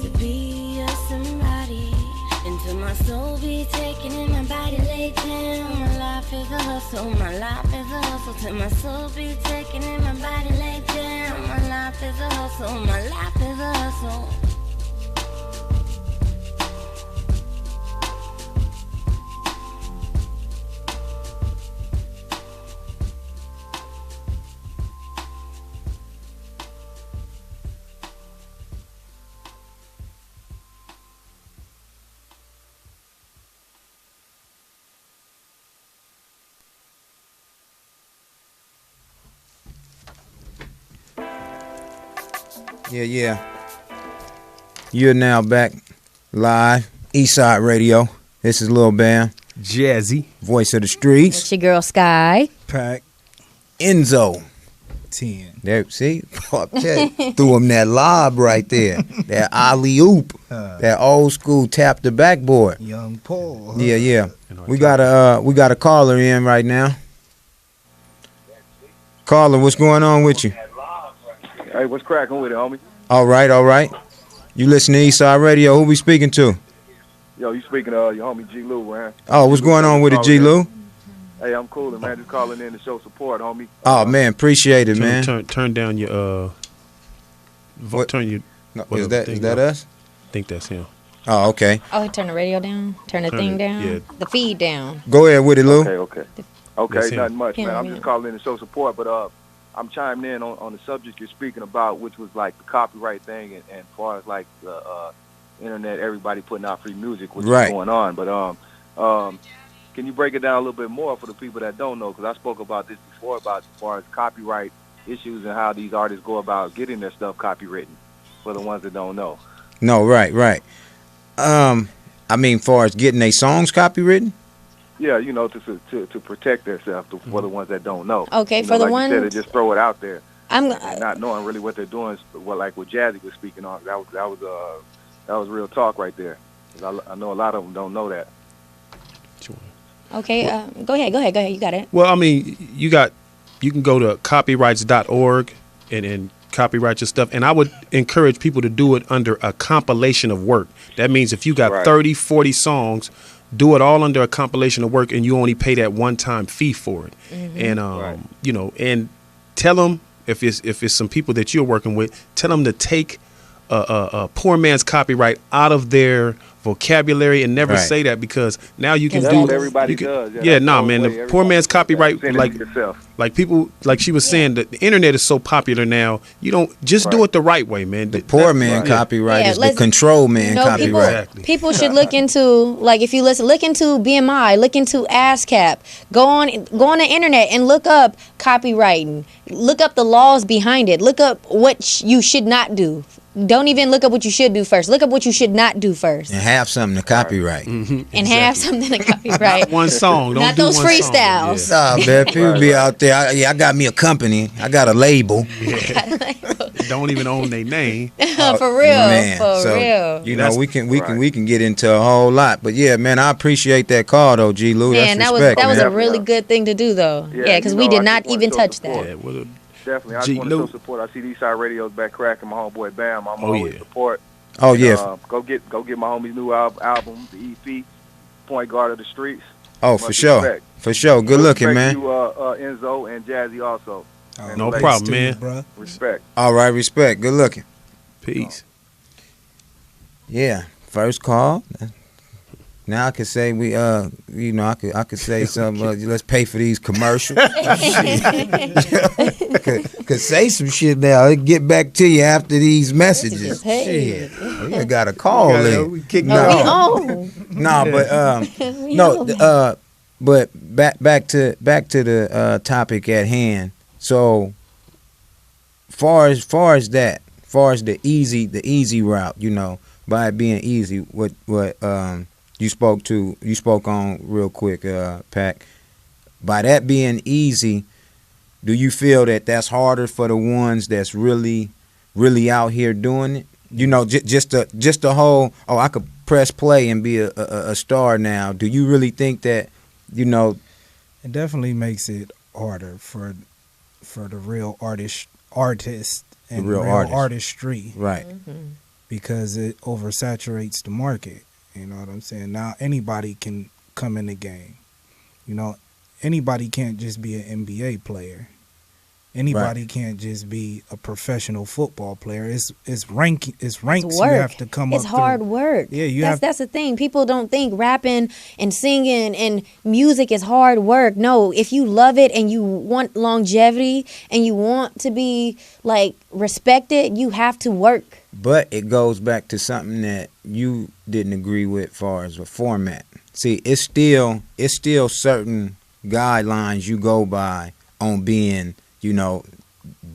to be a somebody. Until my soul be taken and my body laid down. My life is a hustle, my life is a hustle. Till my soul be taken and my body laid down. My life is a hustle, my life is a hustle. Yeah. You're now back live, Eastside Radio. This is Lil Bam. Jazzy. Voice of the streets. It's your girl Sky. Pac Enzo. 10. There, see? Threw him that lob right there. That alley-oop. That old school tap the backboard. Young Paul. Yeah. We got a caller in right now. Caller, what's going on with you? Hey, what's cracking with it, homie? All right. You listen to Eastside Radio. Who we speaking to? Yo, you speaking to your homie G. Lou, man. Oh, what's going on with it, G. Lou? Hey, I'm coolin', man. Just calling in to show support, homie. Oh, man, appreciate it, man. Turn down your turn your. No, is that us? I think that's him. Oh, okay. Oh, turn the radio down. Turn the thing down. Yeah. The feed down. Go ahead with it, Lou. Okay, nothing much, man. I'm just calling in to show support, but I'm chiming in on the subject you're speaking about, which was like the copyright thing, and as far as like the internet, everybody putting out free music, which is going on. But can you break it down a little bit more for the people that don't know? Because I spoke about this before, about as far as copyright issues and how these artists go about getting their stuff copywritten for the ones that don't know. No, right. I mean, far as getting their songs copywritten? Yeah, to protect themselves for the ones that don't know. Okay, for the ones you said, to just throw it out there. I'm not knowing really what they're doing. Well, like what Jazzy was speaking on, that was real talk right there. I know a lot of them don't know that. Okay, go ahead. You got it. Well, I mean, you can go to copyrights.org and copyright your stuff. And I would encourage people to do it under a compilation of work. That means if you got Right. 30, 40 songs, do it all under a compilation of work, and you only pay that one-time fee for it. And Right. you know, and tell them if it's some people that you're working with, tell them to take a poor man's copyright out of their vocabulary and never Right. say that, because now you can That's do what everybody you can- does. Yeah, that's nah, the man. way The poor everybody man's does that. copyright, Send it like to yourself. like people, like she was saying, the internet is so popular now. You don't just do Right. it the right way, man. The poor man copyright Yeah, is the let's- control man No, copyright. people should look into, like, if you listen, look into BMI, look into ASCAP. Go on the internet and look up copywriting. Look up the laws behind it. Look up what you should not do. Don't even look up what you should do first. Look up what you should not do first, And have something to copyright. and have something to copyright. One song, don't Not do those one song. freestyles. Nah, man, people be out there. I got me a company. I got a label. Yeah. Don't even own their name. For real, Man, for so, real. You know, we can get into a whole lot. But yeah, man, I appreciate that call though, G. Lou. Man, That's that respect, was man. a really good thing to do, though. Yeah, because you we know, did I not just even wanna show touch support. that. Yeah, what a Definitely. I G. just want to Lou. show support. I see these side radios back cracking. My homeboy Bam. I'm Oh, always yeah. support. Oh And, yeah. go get my homie's new album, the EP, Point Guard of the Streets. Oh, Much for sure. respect. For sure. Good looking, Respect man. You, Enzo and Jazzy also. And no the ladies. problem, man. Bro. Respect. All right, respect. Good looking. Peace. Yeah. First call. Now I could say we you know, I could say something. Let's pay for these commercials. could say some shit now. It'll get back to you after these messages. Hey. Shit, we got a call in. We kicked No, we on. No, but We no, on. but back to the topic at hand. So far as the easy route, you know, by it being easy, what you spoke on real quick, Pac. By that being easy, do you feel that that's harder for the ones that's really out here doing it? You know, just the whole, oh, I could press play and be a star now. Do you really think that, you know? It definitely makes it harder for the real artist and real real artist. artistry, Right. because it oversaturates the market. You know what I'm saying? Now anybody can come in the game. You know, anybody can't just be an NBA player. Anybody can't just be a professional football player. It's ranks It's you work. have to come It's up hard through. work. Yeah, that's the thing. People don't think rapping and singing and music is hard work. No, if you love it and you want longevity and you want to be like respected, you have to work. But it goes back to something that you didn't agree with, as far as the format. See, it's still certain guidelines you go by on being, you know,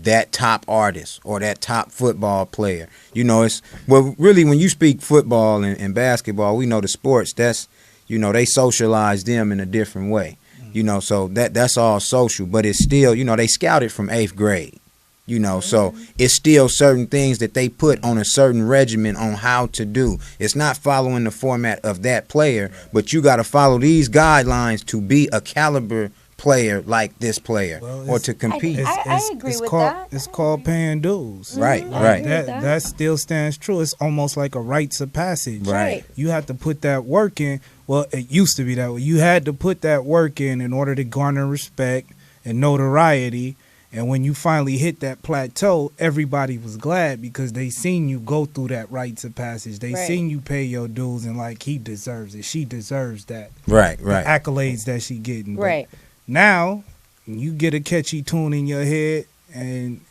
that top artist or that top football player. You know, it's, well, really, when you speak football and basketball, we know the sports, that's, you know, they socialize them in a different way. You know, so that's all social, but it's still, you know, they scouted from 8th grade. You know, so it's still certain things that they put on a certain regimen on how to do. It's not following the format of that player, but you got to follow these guidelines to be a caliber player like this player, Well, or to compete. I agree with that. It's called paying dues. Right, Mhm, right. agree with That still stands true. It's almost like a rites of passage. Right. You have to put that work in. Well, it used to be that way. You had to put that work in order to garner respect and notoriety. And when you finally hit that plateau, everybody was glad because they seen you go through that rites of passage. They Right. seen you pay your dues and like, he deserves it. She deserves that. Right, The right. accolades that she getting. But Right. now, you get a catchy tune in your head and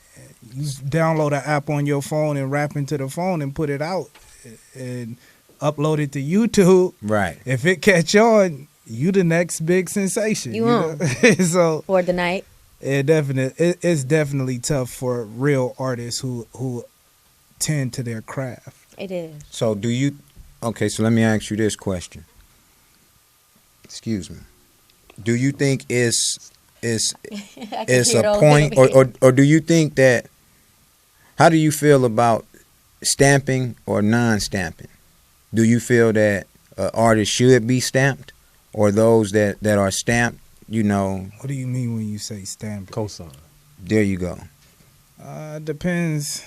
you download an app on your phone and rap into the phone and put it out and upload it to YouTube. Right. If it catch on, you the next big sensation. You know? So For the night. it's definitely tough for real artists who tend to their craft. It is. So do you, okay, so let me ask you this question. Excuse me. Do you think it's a point, or do you think that, how do you feel about stamping or non-stamping? Do you feel that artists should be stamped, or those that are stamped, you know? What do you mean when you say stamping? Cosign. There you go. Depends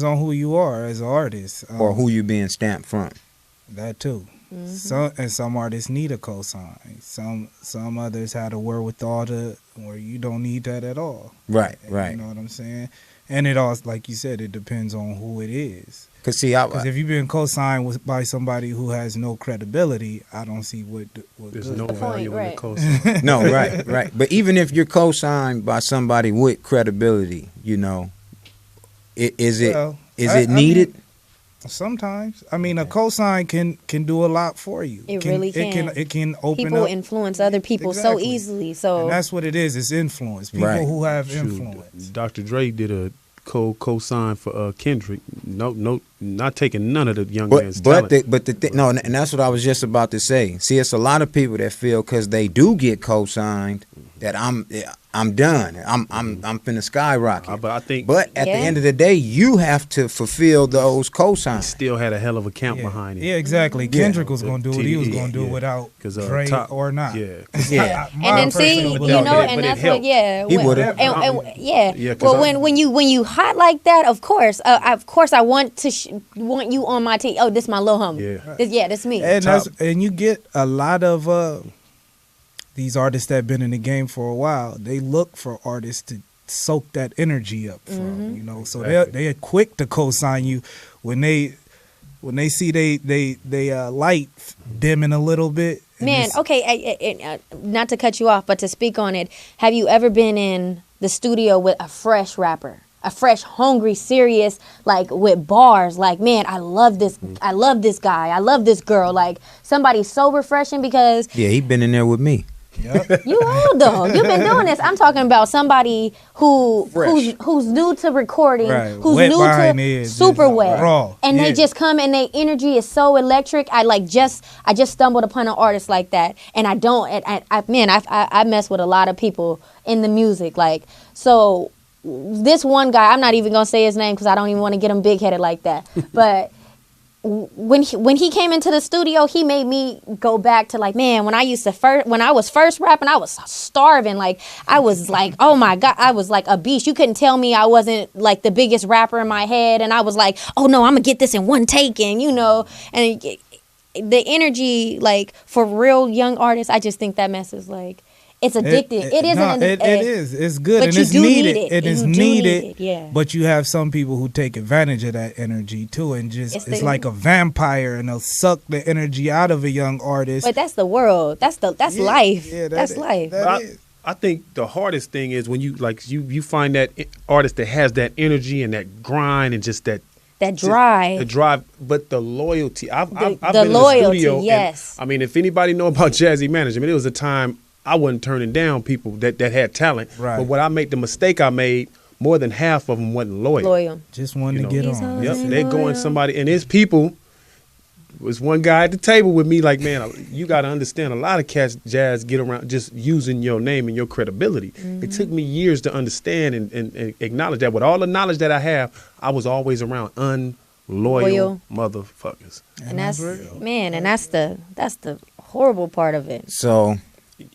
on who you are as an artist, or who you being stamped from. That too. Some artists need a cosign. Some others had a wherewithal to where you don't need that at all. Right. You know what I'm saying? And it all, like you said, it depends on who it is. Because if you've been co-signed by somebody who has no credibility, I don't see what there's good no is. value in the cosign. No, right. But even if you're co-signed by somebody with credibility, you know, is it needed? I mean, sometimes. I mean, a cosign can do a lot for you. It really can. It can open people up. influence other people so easily. So and that's what it is. It's influence. People who have influence. Dr. Dre did a co-sign for Kendrick. No, not taking none of the young man's talent. No, and that's what I was just about to say. See, it's a lot of people that feel because they do get co-signed that I'm done. I'm finna skyrocket. But at the end of the day, you have to fulfill those cosigns. He still had a hell of a count behind him. Yeah, exactly. Kendrick was gonna do what he was gonna do without Dre or not. Yeah. And then see, you know, and that's what, he would have. Well, when you hot like that, of course I want you on my team. Oh, this my little homie. This me. And you get a lot of these artists that have been in the game for a while. They look for artists to soak that energy up from, you know. So they're quick to co-sign you when they see they light dimming a little bit. Man, okay, not to cut you off, but to speak on it, have you ever been in the studio with a fresh rapper? A fresh, hungry, serious, like with bars, like, man, I love this guy, I love this girl, like somebody so refreshing because he been in there with me. Yep. You old though. You've been doing this. I'm talking about somebody who's new to recording, who's wet new to super wet, raw. And they just come and their energy is so electric. I just stumbled upon an artist like that, and I mess with a lot of people in the music, like so. This one guy, I'm not even gonna say his name because I don't even want to get him big headed like that, but. When he came into the studio, he made me go back to like, man, when I was first rapping, I was starving. Like I was like, oh my God, I was like a beast. You couldn't tell me I wasn't like the biggest rapper in my head. And I was like, oh no, I'm gonna get this in one take. And you know, and the energy, like for real young artists, I just think that mess is like, it's addictive. It is. It's good but and you it's do needed. Need It is you needed. Yeah. But you have some people who take advantage of that energy too, and just it's like a vampire, and they'll suck the energy out of a young artist. But that's the world. That's life. Yeah, that's life. I think the hardest thing is when you find that artist that has that energy and that grind and just that drive. The drive, but the loyalty. I've been loyalty, in the studio. Yes. And, I mean, if anybody know about Jazzy management, it was a time I wasn't turning down people that had talent. Right. But when I made the mistake I made, more than half of them wasn't loyal. Just wanted to get on. Yep, they going somebody, and his people was one guy at the table with me like, man, you got to understand a lot of cats, Jazz, get around just using your name and your credibility. It took me years to understand and acknowledge that. With all the knowledge that I have, I was always around unloyal motherfuckers. And that's real. Man, and that's the horrible part of it. So,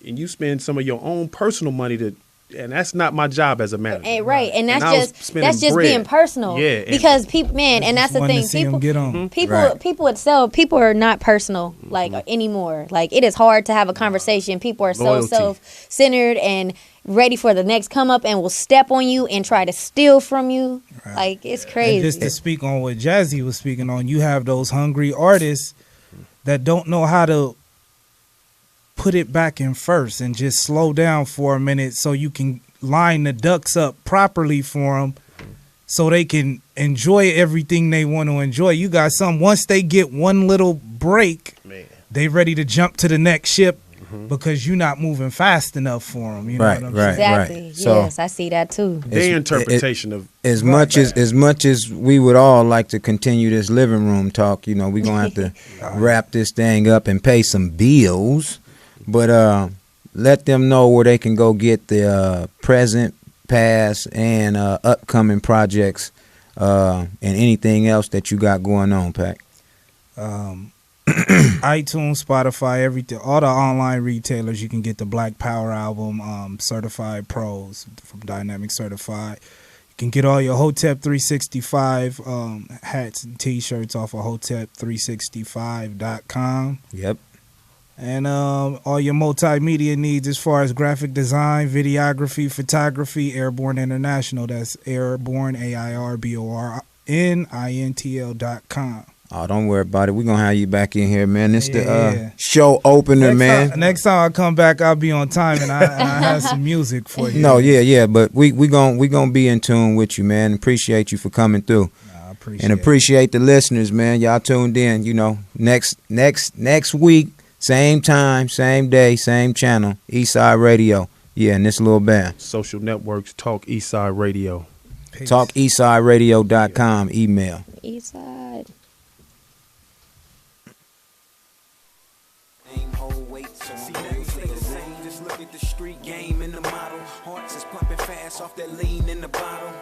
and you spend some of your own personal money and that's not my job as a manager. Right, and that's just being personal. Yeah, because people, man, and that's the thing. People are not personal like anymore. Like it is hard to have a conversation. People are so self-centered and ready for the next come up and will step on you and try to steal from you. Right. Like it's crazy. And just to speak on what Jazzy was speaking on, you have those hungry artists that don't know how to put it back in first and just slow down for a minute so you can line the ducks up properly for them so they can enjoy everything they want to enjoy. You got some, once they get one little break, they ready to jump to the next ship because you're not moving fast enough for them. You know what I'm saying? Exactly. Right. So yes, I see that too. Their interpretation of as much as we would all like to continue this living room talk, you know, we're gonna have to wrap this thing up and pay some bills. But let them know where they can go get the present, past, and upcoming projects and anything else that you got going on, Pac. iTunes, Spotify, everything, all the online retailers, you can get the Black Power album, Certified Pros from Dynamic Certified. You can get all your Hotep 365 hats and T-shirts off of Hotep365.com. Yep. And all your multimedia needs as far as graphic design, videography, photography, Airborne International. That's Airborne, AIRBORNINTL.com. Oh, don't worry about it. We're going to have you back in here, man. It's the show opener, man. Next time I come back, I'll be on time and I have some music for you. No, yeah. But we gonna be in tune with you, man. Appreciate you for coming through. I appreciate and appreciate the listeners, man. Y'all tuned in. You know, next week, same time, same day, same channel, Eastside Radio. Yeah, and this Lil Bam. Social networks, Talk Eastside Radio. Peace. TalkEastSideRadio.com. Email. Eastside. Just look at the street game in the model. Hearts is pumping fast off that lean in the bottle.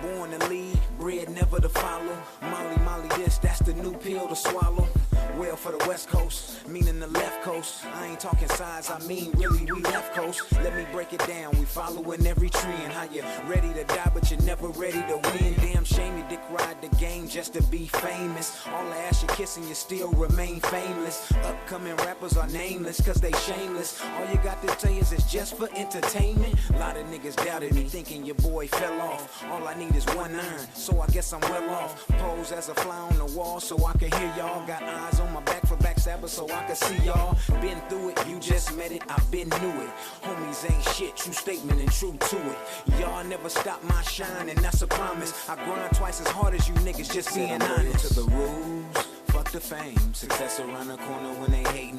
Born to lead, bread never to follow. Molly this, that's the new pill to swallow. Well for the West Coast, meaning the left coast. I ain't talking sides, I mean really we left coast. Let me break it down, we following every trend. How you ready to die but you're never ready to win. Damn shame you dick ride the game just to be famous. All the ass you kissing you still remain fameless. Upcoming rappers are nameless cause they shameless. All you got to say is it's just for entertainment. A lot of niggas doubted me thinking your boy fell off. All I need is one iron, so I guess I'm well off. Pose as a fly on the wall so I can hear y'all. Got eyes on my back for backstabbers so I can see y'all. Been through it, you just met it, I've been knew it. Homies ain't shit, true statement and true to it. Y'all never stop my shine and that's a promise. I grind twice as hard as you niggas, just being honest. To the rules, fuck the fame. Success around the corner when they hating.